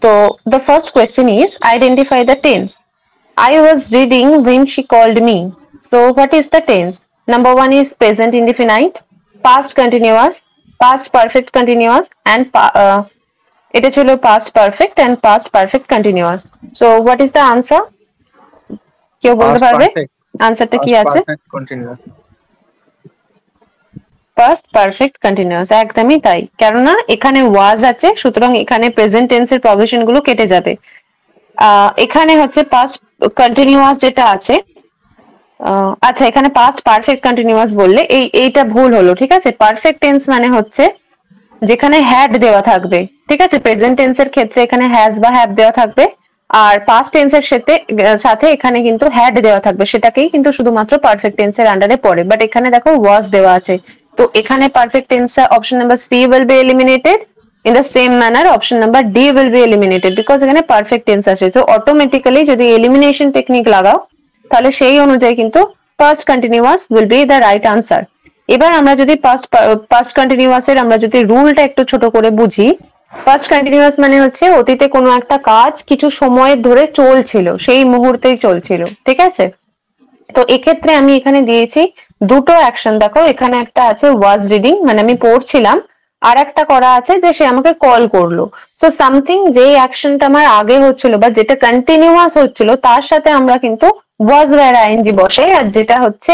So the first question is identify the tense. I was reading when she called me. So what is the tense? Number one is present indefinite, past continuous, past perfect continuous, and এটা ছিল past perfect and past perfect continuous. So what is the answer? কেউ বলতে Past পারবে perfect. আনসারটা কি Past আছে? perfect continuous. Past perfect continuous, একদমই তাই, কেননা এখানে ওয়াজ আছে, সুতরাং এখানে প্রেজেন্ট টেন্সের প্রভিশন গুলো কেটে যাবে। এখানে হচ্ছে পাস্ট কন্টিনিউয়াস যেটা আছে, আচ্ছা এখানে পাস্ট পারফেক্ট কন্টিনিউয়াস বললে এইটা ভুল হলো, ঠিক আছে। পারফেক্ট টেন্স মানে হচ্ছে যেখানে হ্যাড দেওয়া থাকবে, ঠিক আছে। প্রেজেন্ট টেন্সের ক্ষেত্রে এখানে হ্যাজ বা হ্যাভ দেওয়া থাকবে, আর পাস্ট টেন্সের সাথে এখানে কিন্তু হ্যাড দেওয়া থাকবে, সেটাকেই কিন্তু শুধুমাত্র পারফেক্ট টেন্সের আন্ডারে পড়ে। বাট এখানে দেখো ওয়াজ দেওয়া আছে, তো এখানে perfect tense option number C will be eliminated. In the same manner option number D will be eliminated, because এখানে পারফেক্ট টেন্স আছে। তো অটোমেটিক্যালি যদি এলিমিনেশন টেকনিক লাগাও তাহলে সেই অনুযায়ী কিন্তু past continuous will be the right answer. এবার আমরা যদি পাস্ট কন্টিনিউয়াস এর আমরা যদি রুলটা একটু ছোট করে বুঝি, পাস্ট কন্টিনিউয়াস মানে হচ্ছে অতীতে কোনো একটা কাজ কিছু সময় ধরে চলছিল, সেই মুহূর্তেই চলছিল, ঠিক আছে। তো এক্ষেত্রে আমি এখানে দিয়েছি দুটো অ্যাকশন। দেখো এখানে একটা আছে ওয়াজ রিডিং, মানে আমি পড়ছিলাম, আর একটা করা আছে যে সে আমাকে কল করলো। সো সামথিং যে অ্যাকশনটা আমার আগে হচ্ছিল বা যেটা কন্টিনিউয়াস হচ্ছিল তার সাথে আমরা কিন্তু ওয়াজ ওয়্যার আইএনজি বসাই, আর যেটা হচ্ছে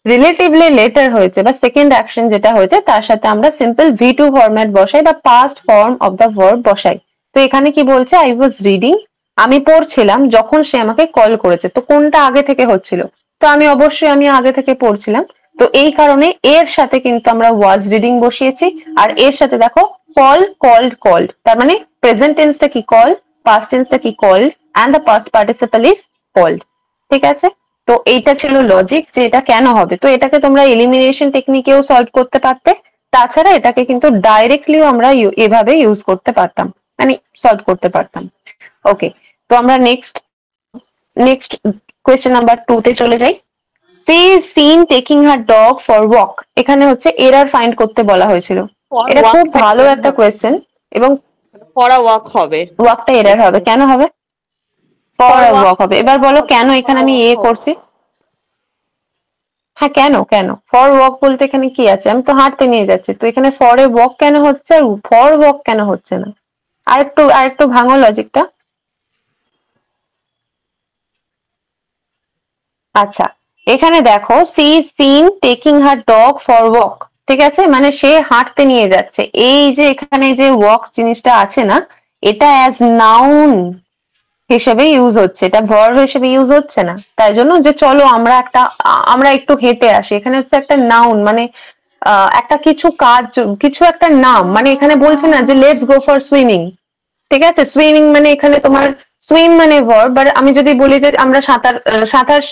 রিলেটিভলি লেটার হয়েছে বা সেকেন্ড অ্যাকশন যেটা হয়েছে তার সাথে আমরা সিম্পল ভি টু ফরম্যাট বসাই বা past form of the verb বসাই। তো এখানে কি বলছে, আই ওয়াজ রিডিং, আমি পড়ছিলাম যখন সে আমাকে কল করেছে। তো কোনটা আগে থেকে হচ্ছিল? তো আমি আগে থেকে পড়ছিলাম, তো এই কারণে এর সাথে কিন্তু আমরা ওয়াজ রিডিং বসিয়েছি। আর এর সাথে দেখো কল, কল্ড, কল্ড, তার মানে প্রেজেন্ট টেন্সটা কি কল, পাস্ট টেন্সটা কি called, and the past participle is called, ঠিক আছে। তো এইটা ছিল লজিক যে এটা কেন হবে। তো এটাকে তোমরা এলিমিনেশন টেকনিকেও সলভ করতে পারতে, তাছাড়া এটাকে কিন্তু ডাইরেক্টলিও আমরা এভাবে ইউজ করতে পারতাম, মানে সলভ করতে পারতাম। ওকে, তো আমরা নেক্সট নেক্সট কোয়েশ্চেন নাম্বার 2 তে চলে যাই। She is seen taking her dog for walk, এখানে হচ্ছে এরার ফাইন্ড করতে বলা হয়েছিল। ফর এটা খুব ওয়াকটা ভালো এরর একটা হবে, কোয়েশ্চেন, এবং ফর আ ওয়াক হবে ওয়াকটা এরার হবে, এখানে। কেন হবে? ফর ফর ওয়াক ওয়াক হবে, এবার বলো কেন ফর এখানে আ আমি ওয়াক এ হবে। করছি। হ্যাঁ কেন কেন ফর ওয়াক বলতে এখানে কি আছে, আমি তো হাঁটতে নিয়ে যাচ্ছি, তো এখানে ফর এ ওয়াক কেন হচ্ছে আর ফর ওয়াক কেন হচ্ছে না? আরেকটু ভাঙো লজিকটা। আচ্ছা, এখানে দেখো she seen taking her dog for walk, ঠিক আছে, মানে সে হাঁটতে নিয়ে যাচ্ছে। এই যে এখানে যে ওয়াক জিনিসটা আছে না, এটা অ্যাজ নাউন হিসেবে ইউজ হচ্ছে, এটা ভার্ব হিসেবে ইউজ হচ্ছে না। তাই জন্য যে চলো আমরা একটু হেঁটে আসি, এখানে হচ্ছে একটা নাউন, মানে একটা কিছু কাজ, কিছু একটা নাম, মানে এখানে বলছে না যে লেটস গো ফর সুইমিং, ঠিক আছে। সুইমিং মানে এখানে তোমার সুইম মানে ভার্ব, বাট আমি যদি বলি যে আমরা সাঁতার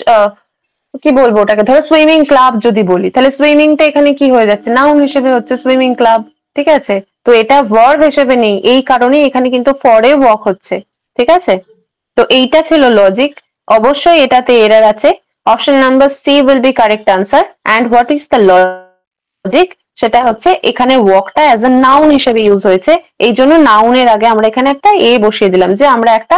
কি বলবো ওটাকে, ধরো সুইমিং ক্লাব যদি বলি, তাহলে সুইমিংটা এখানে কি হয়ে যাচ্ছে, নাউন হিসেবে হচ্ছে সুইমিং ক্লাব, ঠিক আছে। তো এটা ভার্ব হিসেবে নেই, এই কারণে এখানে কিন্তু ফরে ওয়াক হচ্ছে, ঠিক আছে। তো এইটা ছিল লজিক। অবশ্যই এটাতে এরার আছে। Option number C will be correct answer. And what is the logic, সেটা হচ্ছে এখানে ওয়াকটা অ্যাজ এ নাউন হিসেবে ইউজ হয়েছে, এই জন্য নাউনের আগে আমরা এখানে একটা এ বসিয়ে দিলাম যে আমরা একটা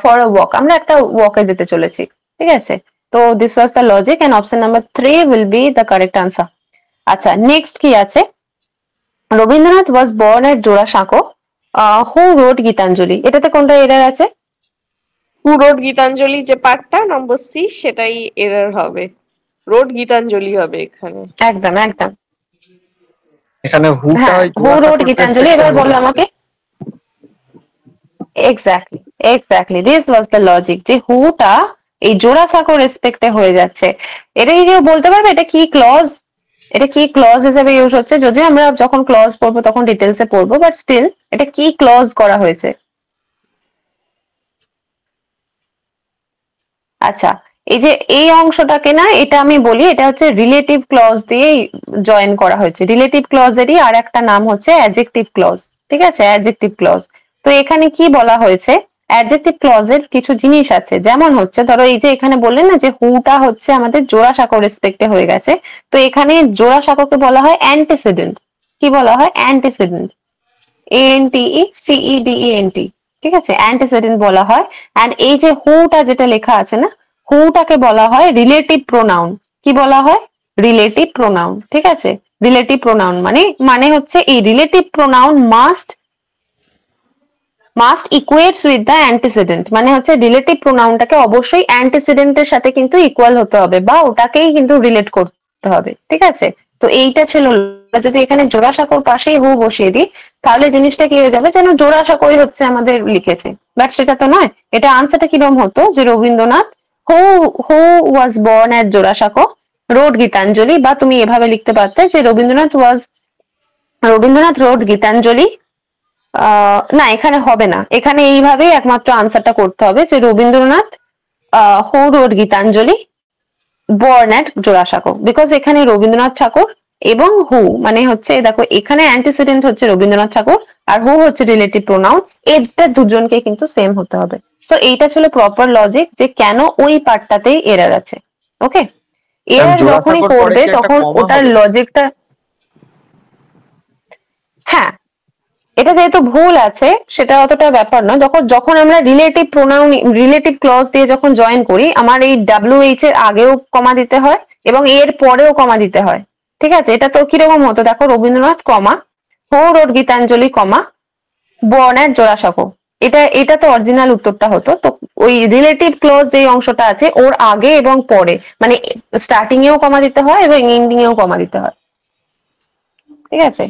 ফর আ ওয়াক, আমরা একটা ওয়াকে যেতে চলেছি, ঠিক আছে। তো this was the logic and option number 3 will be the correct answer. আচ্ছা নেক্সট কি আছে, Rabindranath was born at Jorasanko, who wrote Gitanjali, এটাতে কোনটা এরার আছে? হু রোড গীতাঞ্জলি যে পার্টটা নম্বর সি, সেটাই এরর হবে। রোড গীতাঞ্জলি হবে এখানে। একদম একদম, এখানে হুটা হ্যাঁ ওই হু রোড জোড়াসাঁকোর গীতাঞ্জলি। রেসপেক্টে এবার হয়ে বলো যাচ্ছে। আমাকে। Exactly exactly, this was the logic, যে হুটা এই জোড়াসাঁকো রেসপেক্টে হয়ে যাচ্ছে। এটা কি কেউ বলতে পারবে এটা কি ক্লজ? এটা কি ক্লজ হিসেবে ইউজ হচ্ছে? যদিও আমরা যখন ক্লজ পড়বো তখন ডিটেলসে পড়বো, বাট স্টিল এটা কি ক্লজ করা হয়েছে? আচ্ছা, এই যে এই অংশটাকে না, এটা আমি বলি এটা হচ্ছে রিলেটিভ ক্লজ দিয়ে জয়েন করা হয়েছে। রিলেটিভ ক্লজেরই আর একটা নাম হচ্ছে অ্যাডজেক্টিভ ক্লজ, ঠিক আছে, অ্যাডজেক্টিভ ক্লজ। তো এখানে কি বলা হয়েছে, অ্যাডজেক্টিভ ক্লজের কিছু জিনিস আছে, যেমন হচ্ছে ধরো এই যে এখানে বললেন না যে হুটা হচ্ছে আমাদের জোড়াসাঁকো রেসপেক্টে হয়ে গেছে, তো এখানে জোড়াসাঁকোকে বলা হয় অ্যান্টিসিডেন্ট। কি বলা হয়? Antecedent, ANTECEDENT। ঠিক আছে, অ্যান্টিসিডেন্ট বলা হয়। অ্যান্ড এই যে হুটা যেটা লেখা আছে না, হুটাকে বলা হয় রিলেটিভ প্রোনাউন। কি বলা হয়? Relative pronoun. ঠিক আছে, রিলেটিভ প্রোনাউন মানে হচ্ছে এই relative pronoun must equates with the antecedent, মানে হচ্ছে রিলেটিভ প্রোনাউনটাকে অবশ্যই অ্যান্টিসিডেন্টের সাথে কিন্তু ইকুয়াল হতে হবে বা ওটাকেই কিন্তু রিলেট করতে হবে। ঠিক আছে, তো এইটা ছিল। যদি এখানে জোড়াসাঁকোর পাশেই হু বসিয়ে দিই তাহলে জিনিসটা কি হয়ে যাবে, যেন জোড়াসাঁকোই হচ্ছে আমাদের লিখেছে, বাট সেটা তো নয়। এটা আনসারটা কিরকম হতো যে Rabindranath who who was born at Jorasanko road Gitanjali, বা তুমি এভাবে লিখতে পারতে যে রবীন্দ্রনাথ রোড গীতাঞ্জলি। না, এখানে হবে না, এখানে এইভাবেই একমাত্র আনসারটা করতে হবে যে রবীন্দ্রনাথ হু wrote Gitanjali born at Jorasanko, because এখানে রবীন্দ্রনাথ ঠাকুর এবং হু মানে হচ্ছে দেখো এখানে অ্যান্টিসিডেন্ট হচ্ছে রবীন্দ্রনাথ ঠাকুর আর হু হচ্ছে রিলেটিভ প্রোনাউন, এটা দুজনকে কিন্তু সেম হতে হবে। সো এইটা ছিল প্রপার লজিক যে কেন ওই পার্টটাতেই এরার আছে। ওকে, এরার যখনই জোড়াসাঁকোর পরে করবে কি একটা তখন কমা ওটার হবে? লজিকটা, হ্যাঁ, এটা যেহেতু ভুল আছে সেটা অতটা ব্যাপার নয়। যখন আমরা রিলেটিভ প্রোনাউন রিলেটিভ ক্লজ দিয়ে যখন জয়েন করি, আমার এই WH এর আগেও কমা দিতে হয় এবং এর পরেও কমা দিতে হয়। ঠিক আছে, এটা তো কিরকম হতো দেখো, রবীন্দ্রনাথ কমা হো রোড গীতাঞ্জলি কমা বর্ণের জোড়াসাঁকো, এটা তো অরিজিনাল উত্তরটা হতো। তো ওই রিলেটিভ ক্লজ যে অংশটা আছে ওর আগে এবং পরে, মানে স্টার্টিং এও কমা দিতে হয় এবং এন্ডিং এও কমা দিতে হয়। ঠিক আছে,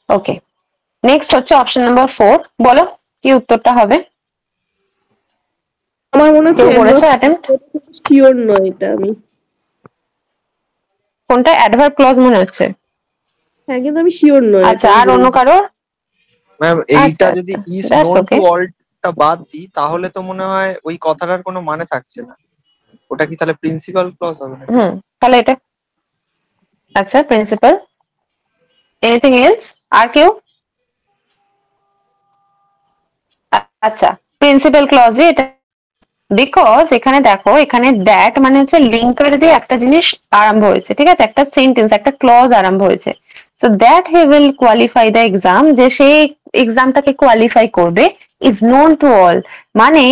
ওকে। নেক্সট হচ্ছে অপশন নাম্বার 4, বলো কি উত্তরটা হবে? আমার মনে কেউ হচ্ছে করেছো অ্যাটেম্প্ট? শিওর নয় এটা আমি। কোনটা অ্যাডভার্ব ক্লজ মনে হচ্ছে? হ্যাঁ, কিন্তু আমি শিওর নয় এটা আচ্ছা, আমি আর অন্য বলবো। কারোর? ম্যাম আচ্ছা এইটা যদি আচ্ছা, is that's known to okay. অলটা বাদ দিই তাহলে তো মনে হয় ওই কথাটার কোনো মানে থাকছে না। ওটা কি তাহলে প্রিন্সিপাল ক্লজ হবে নাকি? তাহলে এটা, আচ্ছা প্রিন্সিপাল। Anything else? আর কেউ? আচ্ছা, প্রিন্সিপাল ক্লজে এটা, বিকজ এখানে দেখো এখানে দ্যাট মানে হচ্ছে লিঙ্কার দিয়ে একটা জিনিস আরম্ভ হয়েছে। ঠিক আছে, একটা সেন্টেন্স একটা ক্লজ আরম্ভ হয়েছে। So that he will qualify the exam, যে সেই এক্সামটাকে কোয়ালিফাই করবে, ইজ নোন টু অল, মানে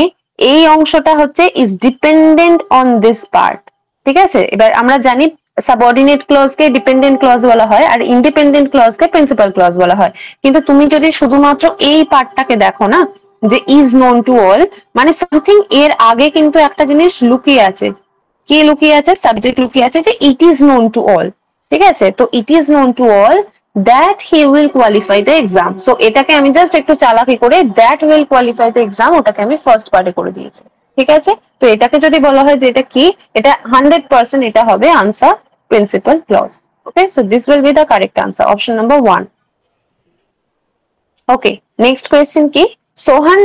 এই অংশটা হচ্ছে is dependent on this part. ঠিক আছে, এবার আমরা জানি সাবঅর্ডিনেট ক্লজকে ডিপেন্ডেন্ট ক্লজ বলা হয় আর ইন্ডিপেন্ডেন্ট ক্লজকে প্রিন্সিপাল ক্লজ বলা হয়। কিন্তু তুমি যদি শুধুমাত্র এই পার্টটাকে দেখো না, যে ইজ নোন টু অল, মানে সামথিং এর আগে কিন্তু একটা জিনিস লুকিয়ে আছে। কি লুকিয়ে আছে? সাবজেক্ট লুকিয়ে আছে যে it is known to all. ঠিক আছে, তো it is known to all that he will qualify the exam. So এটাকে আমি জাস্ট একটু চালাকি করে that will qualify the exam ওটাকে আমি ফার্স্ট পার্টে করে দিয়েছি। ঠিক আছে, তো এটাকে যদি বলা হয় যে এটা কি, এটা 100% এটা হবে answer principal clause. Okay, so this will be the correct answer, option number 1। Okay, next question কি? Sohan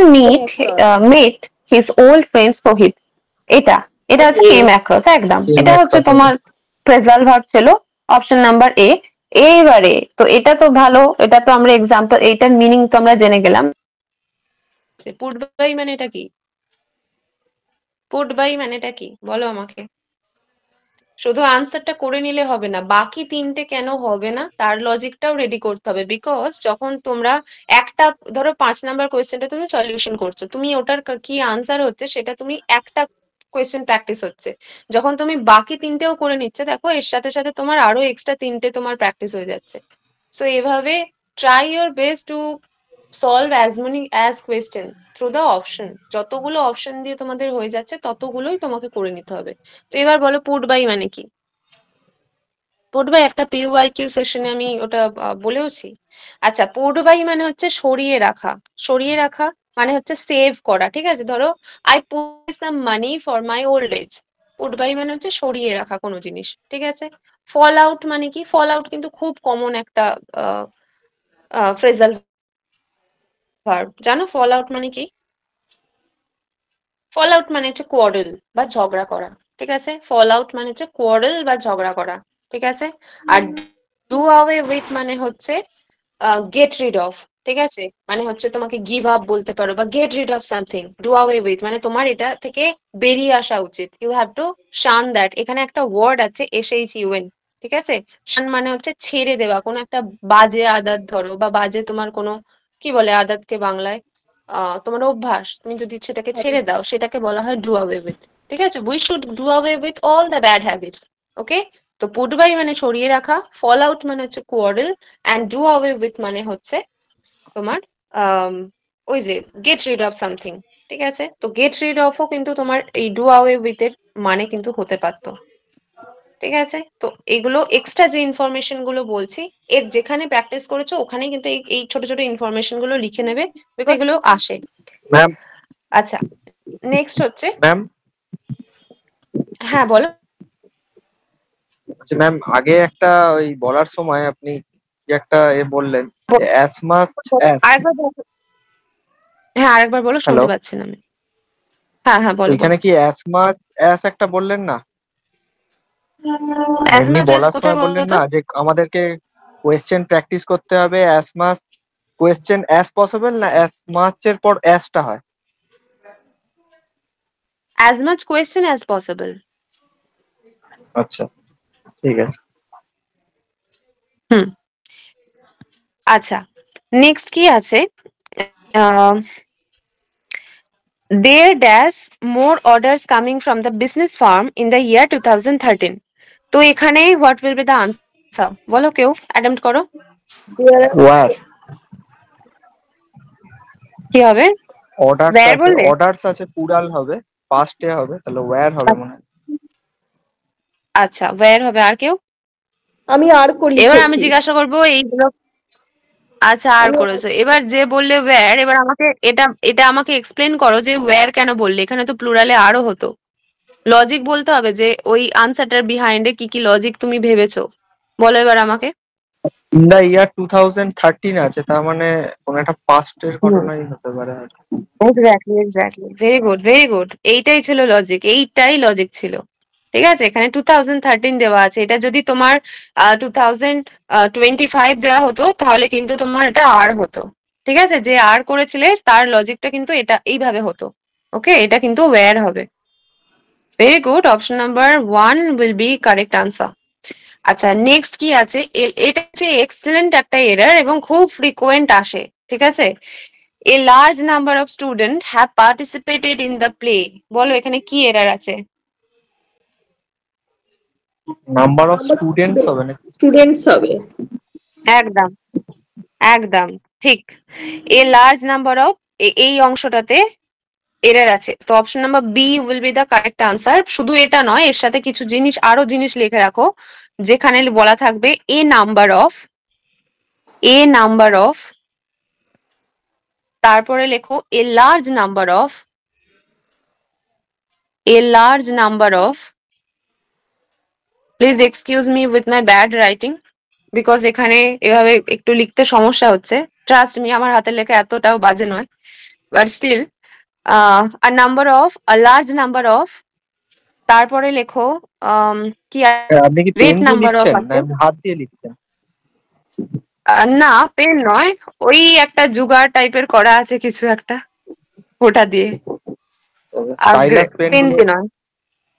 met his old friend Sohit. এটা এটা হচ্ছে কেম অ্যাক্রস, একদম কেম এটা হচ্ছে অ্যাক্রস এটা। তোমার ফ্রেজাল ভার্ব ছিল, অপশন নাম্বার এ। এইবারে তো এটা তো ভালো, এটা তো আমরা এক্সাম্পল, এইটার মিনিং তো আমরা জেনে গেলাম। পুট বাই মানে এটা কি? পুট বাই মানেটা কি বলো আমাকে। শুধু আনসারটা করে নিলে হবে না, বাকি তিনটে কেন হবে না তার লজিকটাও রেডি করতে হবে। বিকজ যখন তোমরা একটা, ধরো 5 নাম্বার কোয়েশ্চেনটা তুমি সলিউশন করছো, তুমি ওটার কি আনসার হচ্ছে সেটা তুমি একটা কোয়েশ্চেন প্র্যাকটিস হচ্ছে, যখন তুমি বাকি তিনটেও করে নিচ্ছে দেখো এর সাথে সাথে তোমার আরো এক্সট্রা তিনটে তোমার প্র্যাকটিস হয়ে যাচ্ছে। সো এভাবে try your best to solve as many as question through the option. যতগুলো অপশন দিয়ে তোমাদের হয়ে যাচ্ছে ততগুলোই তোমাকে করে নিতে হবে। তো এবার বলো পুট বাই মানে কি? পুট বাই একটা PYQ সেশনে আমি ওটা বলেওছি। আচ্ছা, পুট বাই মানে হচ্ছে সরিয়ে রাখা। সরিয়ে রাখা মানে হচ্ছে সেভ করা। ঠিক আছে, ধরো I put some money for my old age. Put by মানে হচ্ছে সরিয়ে রাখা কোনো জিনিস। ঠিক আছে, ফল আউট মানে কি? ফল আউট কিন্তু খুব কমন একটা ফ্রেজাল ভার্ব। জানো ফল আউট মানে কি? ফল আউট মানে হচ্ছে কোয়ারেল বা ঝগড়া করা। ঠিক আছে, ফল আউট মানে হচ্ছে কোয়ারেল বা ঝগড়া করা। ঠিক আছে, আর ডু অ্যাওয়ে উইথ মানে হচ্ছে গেট রিড অফ। ঠিক আছে, মানে হচ্ছে তোমাকে গিভ আপ বলতে পারো বা get rid of something. Do away with মানে তোমার এটা থেকে বেরিয়ে আসা উচিত। You have to shun that. এখানে একটা ওয়ার্ড আছে SHUN। ঠিক আছে, শান মানে হচ্ছে ছেড়ে দেওয়া কোনো একটা বাজে আদাত, ধরো বা বাজে তোমার কোনো, কি বলে আদাতকে বাংলায়? তোমার অভ্যাস, তুমি যদি সেটাকে ছেড়ে দাও, সেটাকে বলা হয় ডু অ্যাওয়ে উইথ। ঠিক আছে, we should do away with all the bad habits. Okay, তো পুট বাই মানে সরিয়ে রাখা, ফল আউট মানে হচ্ছে quarrel, and do away with মানে হচ্ছে তোমার ওই যে গেট রিড অফ সামথিং। ঠিক আছে, তো গেট রিড অফও কিন্তু তোমার এই ডু অ্যাওয়ে উইথ এর মানে কিন্তু হতে পারতো। ঠিক আছে, তো এগুলো এক্সট্রা যে ইনফরমেশন গুলো বলছি, এর যেখানে প্র্যাকটিস করেছো ওখানে কিন্তু এই ছোট ছোট ইনফরমেশন গুলো লিখে নেবে, বিকজ এগুলো আসে। ম্যাম আচ্ছা, নেক্সট হচ্ছে, ম্যাম হ্যাঁ বলো। আচ্ছা ম্যাম, আগে একটা ওই বলার সময় আপনি কি একটা বললেন, অ্যাস মাচ অ্যাস। আরেকবার বলো। হ্যাঁ আরেকবার বলো, হ্যালো, শুনতে পাচ্ছি না আমি। হ্যাঁ হ্যাঁ বলো ওইখানে বলো। কি অ্যাস মাচ অ্যাস একটা বললেন না? অ্যাজ এমনি মাচ অ্যাজ বলার কোথায় সময় বলো বললেন তো? না যে আমাদেরকে কোয়েশ্চেন প্র্যাকটিস করতে হবে, as much question as possible, না অ্যাস মাচ এর পর অ্যাসটা হয়? As much question as possible. আচ্ছা, ঠিক আছে। হুম, আচ্ছা, নেক্সট কি আছে? There dash more orders coming from the business firm in the year 2013. তো এখানে what will be the answer? বলো, কেউ অ্যাটেম্প্ট করো। ওয়ার। কি হবে? অর্ডারস where আছে, বললে? অর্ডারস আছে, প্লুরাল হবে, পাস্টে হবে, তাহলে ওয়্যার হবে মনে হয়। আচ্ছা, where হবে। আর কেউ? আমি আর এবার আমি লিখেছি। জিজ্ঞাসা করবো এইগুলো। আচ্ছা, আর আমি করেছো। এবার যে বললে where, এবার আমাকে এটা এটা আমাকে এক্সপ্লেন করো যে where কেন বললে, এখানে তো প্লুরালে আরো হতো। লজিক বলতে হবে যে ওই আনসারটার বিহাইন্ডে কি কি লজিক তুমি ভেবেছো, বলো এবার আমাকে। ইন দা ইয়ার 2013 আছে, তার মানে কোন একটা পাস্টের ঘটনাই হতে পারে হয়তো। Exactly exactly, very good very good, এইটাই ছিল লজিক, এইটাই লজিক ছিল। ঠিক আছে, এখানে 2013 দেওয়া আছে, এটা যদি তোমার 2025 দেওয়া হতো তাহলে কিন্তু তোমার এটা আর হতো। ঠিক আছে, যে আর করেছিলে তার লজিকটা কিন্তু এটা এইভাবে হতো। ওকে, এটা কিন্তু ওয়্যার হবে। Very good, option number 1 will be correct answer. আচ্ছা, নেক্সট কি আছে? এটা হচ্ছে এক্সেলেন্ট একটা এরর এবং খুব ফ্রিকোয়েন্ট আসে। ঠিক আছে, A large number of students have participated in the play. বলো এখানে কি এরর আছে? নাম্বার অফ স্টুডেন্টস হবে নাকি? স্টুডেন্টস হবে। একদম একদম ঠিক। A large number of এই অংশটাতে এরর আছে, তো option number B will be the correct answer. শুধু এটা নয়, এর সাথে কিছু জিনিস, আরো জিনিস লিখে রাখো, যেখানে বলা থাকবে এ নাম্বার অফ, তারপরে লেখো এ large number of. Please excuse me with my bad writing, because এখানে এভাবে একটু লিখতে সমস্যা হচ্ছে। ট্রাস্ট মি, আমার হাতের লেখা এতটাও বাজে নয়, but still a large number of, তারপরে লেখো কি আপনি কি পেন গ্রেট দিয়ে নাম্বার অফ লিখছেন না আছে। এমনি হাত দিয়ে লিখছেন? না, পেন নয়, ওই একটা জুগাড় টাইপের করা আছে কিছু একটা, ওটা দিয়ে। স্টাইলাস পেন পেন গুলো? দিয়ে নয়।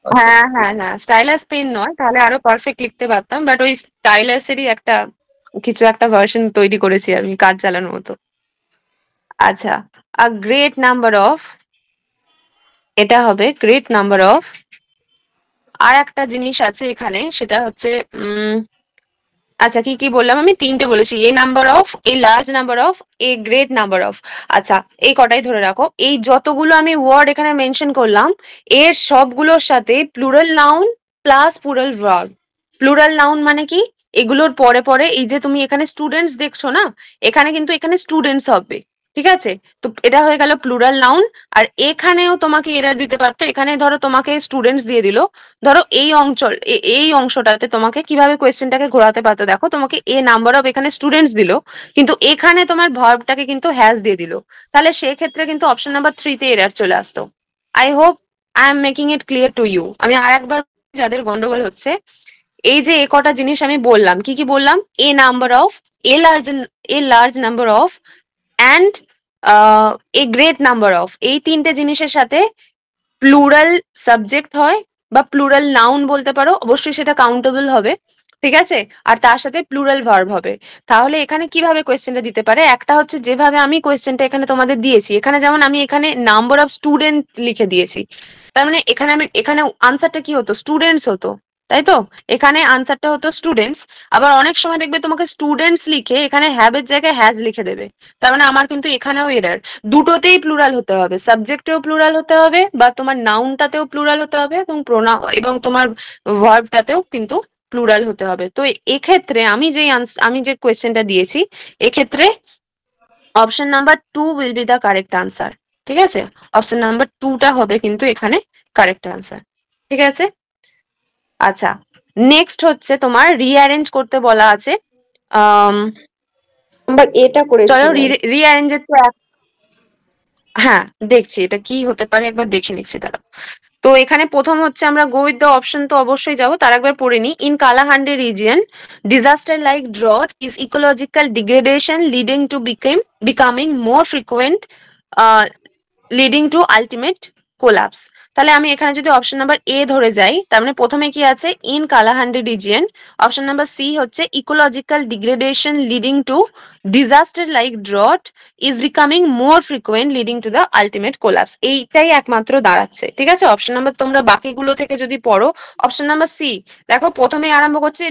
আচ্ছা, হ্যাঁ হ্যাঁ হ্যাঁ, স্টাইলাস পেন নয়, তাহলে আরো পারফেক্ট লিখতে পারতাম, বাট ওই স্টাইলাসেরই একটা কিছু একটা ভার্সন তৈরি করেছি আমি কাজ চালানোর মতো। আচ্ছা, আ গ্রেট নাম্বার অফ, এটা হবে গ্রেট নাম্বার অফ। আর একটা জিনিস আছে এখানে, সেটা হচ্ছে আচ্ছা, কি কি বললাম আমি? তিনটে বলেছি, a number of, a large number of, a great number of. আচ্ছা, এই কটাই ধরে রাখো। এই যতগুলো আমি ওয়ার্ড এখানে মেনশন করলাম, এর সবগুলোর সাথে plural noun plus plural verb. Plural noun মানে কি? এগুলোর পরে পরে এই যে তুমি এখানে স্টুডেন্টস দেখছো না, এখানে কিন্তু এখানে স্টুডেন্টস হবে। ঠিক আছে, তো এটা হয়ে গেল প্লুরাল নাউন। আর এখানেও তোমাকে এরর দিতে পারতো, এখানে ধরো তোমাকে স্টুডেন্টস দিয়ে দিল, ধরো এই অংশটাতে তোমাকে কিভাবে কোয়েশ্চেনটাকে ঘোরাতে পারতো, দেখো তোমাকে এ নাম্বার অফ এখানে স্টুডেন্টস দিল, কিন্তু এখানে তোমার ভার্বটাকে কিন্তু হ্যাজ দিয়ে দিল, তাহলে সেক্ষেত্রে কিন্তু অপশন নাম্বার 3 তে এরর চলে আসতো। I hope I am making it clear to you. আমি আর একবার, যাদের গন্ডগোল হচ্ছে, এই যে এ কটা জিনিস আমি বললাম, কি কি বললাম? A number of, a large number of, and a great number of, এই তিনটে জিনিসের সাথে প্লুরাল সাবজেক্ট হয় বা প্লুরাল নাউন বলতে পারো, অবশ্যই সেটা কাউন্টেবল হবে। ঠিক আছে, আর তার সাথে প্লুরাল ভার্ব হবে। তাহলে এখানে কিভাবে কোয়েশ্চেনটা দিতে পারে, একটা হচ্ছে যেভাবে আমি কোয়েশ্চেনটা এখানে তোমাদের দিয়েছি, এখানে যেমন আমি এখানে নাম্বার অফ স্টুডেন্ট লিখে দিয়েছি, তার মানে এখানে আনসারটা কি হতো, স্টুডেন্টস হতো, তাই তো? এখানে আনসারটা হতো স্টুডেন্টস। আবার অনেক সময় দেখবে তোমাকে স্টুডেন্টস লিখে এখানে হ্যাভ এর জায়গায় হ্যাজ লিখে দেবে, তার মানে আমার কিন্তু এখানেও এরার। দুটোতেই প্লুরাল হতে হবে, সাবজেক্টেও প্লুরাল হতে হবে, বা তোমার নাউনটাতেও প্লুরাল হতে হবে, এবং তোমার ভার্বটাতেও কিন্তু প্লুরাল হতে হবে। তো এক্ষেত্রে আমি যে কোয়েশ্চেনটা দিয়েছি, এক্ষেত্রে option number 2 will be the correct answer. ঠিক আছে, অপশন নাম্বার 2টা হবে কিন্তু এখানে কারেক্ট আনসার। ঠিক আছে, আচ্ছা নেক্সট হচ্ছে তোমার রিঅ্যারেঞ্জ করতে বলা আছে। নাম্বার এটা করেছি চলো ma'am। রিঅ্যারেঞ্জের তো হ্যাঁ দেখছি এটা কি হতে পারে, একবার দেখে নিচ্ছি দাঁড়াও। তো এখানে প্রথম হচ্ছে আমরা গো উইথ দ্য অপশন তো অবশ্যই যাবো, তার একবার পড়ে নি। In Kalahandi region disaster like drought is ecological degradation leading to becoming more frequent, leading two ultimate collapse. তাহলে আমি এখানে যদি অপশন নাম্বার এ ধরে যাই, তার মানে প্রথমে কি আছে, in Kalahandi region. Option number C হচ্ছে ecological degradation leading to disaster like drought is becoming more frequent leading to the ultimate collapse. এইটাই একমাত্র দাঁড়াচ্ছে। ঠিক আছে, অপশন নাম্বার তোমরা বাকিগুলো থেকে যদি পড়ো, অপশন নাম্বার সি দেখো প্রথমে আরম্ভ করছে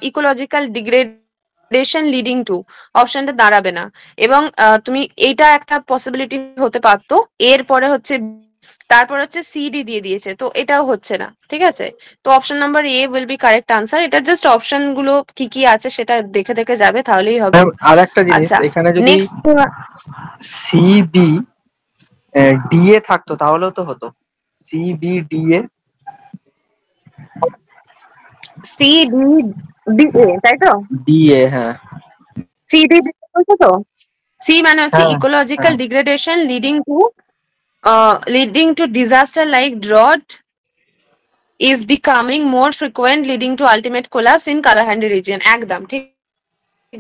ইকোলজিক্যাল ডিগ্রেডেশন লিডিং টু, অপশনটা দাঁড়াবে না। এবং তুমি এইটা একটা পসিবিলিটি হতে পারতো, এরপরে হচ্ছে তারপর হচ্ছে সিডি দিয়ে দিয়েছে, তো এটাও হচ্ছে না। ঠিক আছে, তো option number A will be correct answer. এটা জাস্ট অপশন গুলো কি কি আছে সেটা দেখে দেখে যাবে, তাহলেই হবে। আর একটা জিনিস, আচ্ছা এখানে যদি next C B D A থাকতো তাহলেও তো হতো, C B D A. C D D A, তাই তো? ডি এ, হ্যাঁ সি ডি বলছো তো? সি মানে হচ্ছে হ্যাঁ ইকোলজিক্যাল হ্যাঁ। Degradation leading to disaster like drought is becoming more frequent leading to ultimate collapse in Kalahandi region। একদম ঠিক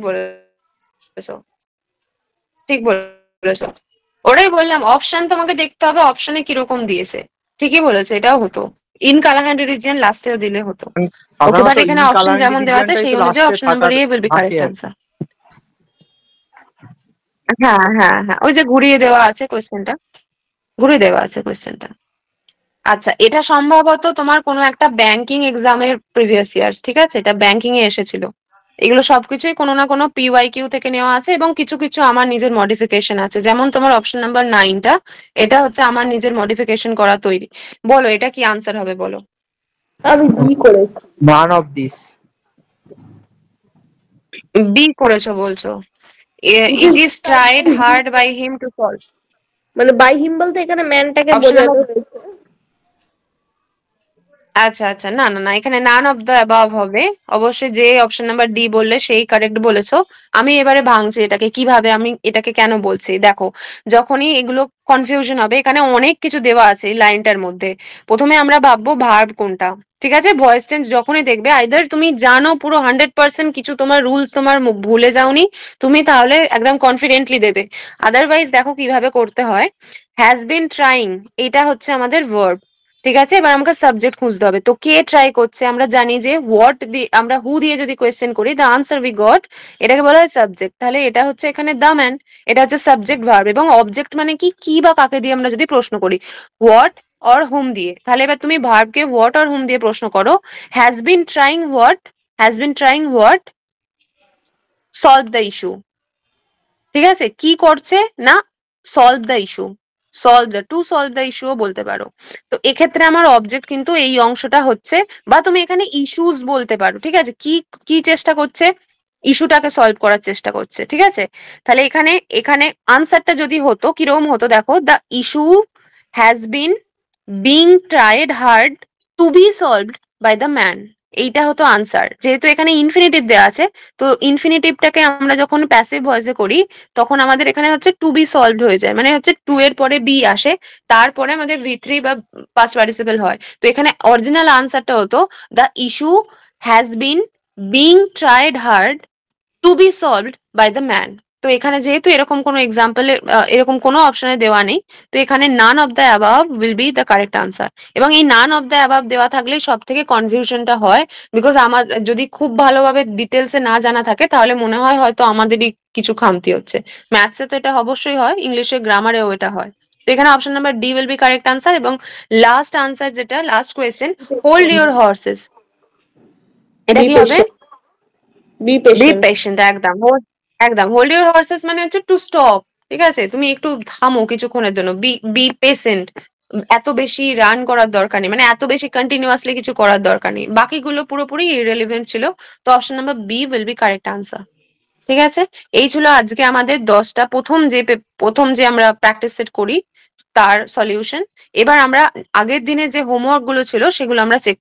বলেছো, ঠিক বলেছো। ওটাই বললাম, অপশন তোমাকে দেখতে হবে অপশনে কিরকম দিয়েছে। ঠিকই বলেছো, এটাও হতো, ইন কালাহান্ডি রিজিয়ন লাস্টেও দিলে হতো। ওকে, বাট সাধারণত এখানে ইন অপশন কালাহান্ডি যেমন দেওয়া আছে রিজিয়নটাই সেই তো অনুযায়ী লাস্টে অপশন নাম্বার থাকার এ উইল বি থাকে কারেক্ট আর কি। আনসার। হ্যাঁ হ্যাঁ হ্যাঁ, ওই যে ঘুরিয়ে দেওয়া আছে কোয়েশ্চেনটা, ঘুরিয়ে দেওয়া আছে কোয়েশ্চেনটা। আচ্ছা, এটা সম্ভবত তোমার কোনো একটা ব্যাংকিং এক্সামের প্রিভিয়াস ইয়ার। ঠিক আছে, এটা ব্যাংকিং এ এসেছিল। এগুলো সবকিছুই কোনো না কোনো পিওয়াইকিউ থেকে নেওয়া আছে, এবং কিছু কিছু আমার নিজের মডিফিকেশন আছে। যেমন তোমার অপশন নাম্বার 9টা, এটা হচ্ছে আমার নিজের মডিফিকেশন করা তৈরি। বলো এটা কি আনসার হবে, বলো। আমি বি করেছি। None of this. বি করেছো বলছো? It is tried hard by him to solve. মানে বাই হিম বলতে এখানে ম্যানটাকে অপশন বোঝানো নাম্বার, হয়েছে। আচ্ছা আচ্ছা, না না না, এখানে নান অফ দ্য অ্যাবাভ হবে। অবশ্যই যে অপশন নাম্বার ডি বললে সেই কারেক্ট বলেছো। আমি এবারে ভাঙছি এটাকে, কিভাবে আমি এটাকে কেন বলছি দেখো। যখনই এগুলো কনফিউশন হবে, এখানে অনেক কিছু দেওয়া আছে এই লাইনটার মধ্যে। প্রথমে আমরা ভাববো ভার্ব কোনটা। ঠিক আছে, ভয়েস চেঞ্জ যখনই দেখবে, আইদার তুমি জানো পুরো 100% কিছু, তোমার রুলস তোমার ভুলে যাওনি, তুমি তাহলে একদম কনফিডেন্টলি দেবে। আদারওয়াইজ দেখো কিভাবে করতে হয়। হ্যাজ বিন ট্রাইং, এটা হচ্ছে আমাদের ভার্ব। ঠিক আছে, এবার আমাকে সাবজেক্ট খুঁজতে হবে। তো কে ট্রাই করছে, আমরা জানি যে হোয়াট দিয়ে, আমরা হু দিয়ে যদি কোয়েশ্চেন করি, দ্য আনসার উই গট, এটাকে বলা হয় সাবজেক্ট। তাহলে এটা হচ্ছে এখানে দ্য ম্যান, এটা হচ্ছে সাবজেক্ট ভার্ব। এবং অবজেক্ট মানে কি, কি বা কাকে দিয়ে আমরা যদি প্রশ্ন করি, হোয়াট অর হুম দিয়ে। তাহলে এবার তুমি ভার্বকে হোয়াট অর হুম দিয়ে প্রশ্ন করো। Has been trying what, has been trying what solve the issue. ঠিক আছে, কি করছে না, solve the issue, solve the ইস্যুও বলতে পারো। তো এক্ষেত্রে আমার অবজেক্ট কিন্তু এই অংশটা হচ্ছে, বা তুমি এখানে ইস্যুস বলতে পারো। ঠিক আছে, কি কি চেষ্টা করছে, ইস্যুটাকে সলভ করার চেষ্টা করছে। ঠিক আছে, তাহলে এখানে এখানে আনসারটা যদি হতো কিরকম হতো দেখো, the issue has been being tried hard to be solved by the man. এইটা হতো আনসার। যেহেতু এখানে ইনফিনিটিভ দেওয়া আছে, তো ইনফিনিটিভটাকে আমরা যখন প্যাসিভ ভয়েসে করি, তখন আমাদের এখানে হচ্ছে টু বি সলভড হয়ে যায়, মানে হচ্ছে টু এর পরে বি আসে, তারপরে আমাদের V3 বা পাস্ট পার্টিসিপল হয়। তো এখানে অরিজিনাল আনসারটা হতো the issue has been being tried hard to be solved by the man. তো এখানে যেহেতু এরকম কোনো এক্সাম্পলে এরকম কোনো অপশনে দেওয়া নেই, তো এখানে none of the above will be the correct answer. এবং এই নান অফ দ্য অ্যাবাভ দেওয়া থাকলেই সব থেকে কনফিউশনটা হয়, বিকজ আমার যদি খুব ভালোভাবে ডিটেলসে না জানা থাকে তাহলে মনে হয় হয়তো আমাদেরই কিছু খামতি হচ্ছে। ম্যাথসে তো এটা অবশ্যই হয়, ইংলিশে গ্রামারেও এটা হয়। তো এখানে option number D will be correct answer. এবং লাস্ট আনসার যেটা, last question, hold your horses, এটা বি কি হবে? Patient, be be patient. Patient, একদম একদম। হোল্ড ইউর হর্সেস মানে হচ্ছে টু স্টপ, ঠিক আছে, তুমি একটু থামো কিছুক্ষণের জন্য। বি বি পেশেন্ট, এত বেশি রান করার দরকার নেই, মানে এত বেশি কন্টিনিউয়াসলি কিছু করার দরকার নেই। বাকিগুলো পুরোপুরি ইররেলিভেন্ট ছিল। তো option number B will be correct answer. ঠিক আছে, এই ছিল আজকে আমাদের 10টা প্রথম যে আমরা প্র্যাকটিস সেট করি তার সলিউশন। এবার আমরা আগের দিনে যে হোমওয়ার্ক গুলো ছিল সেগুলো আমরা চেক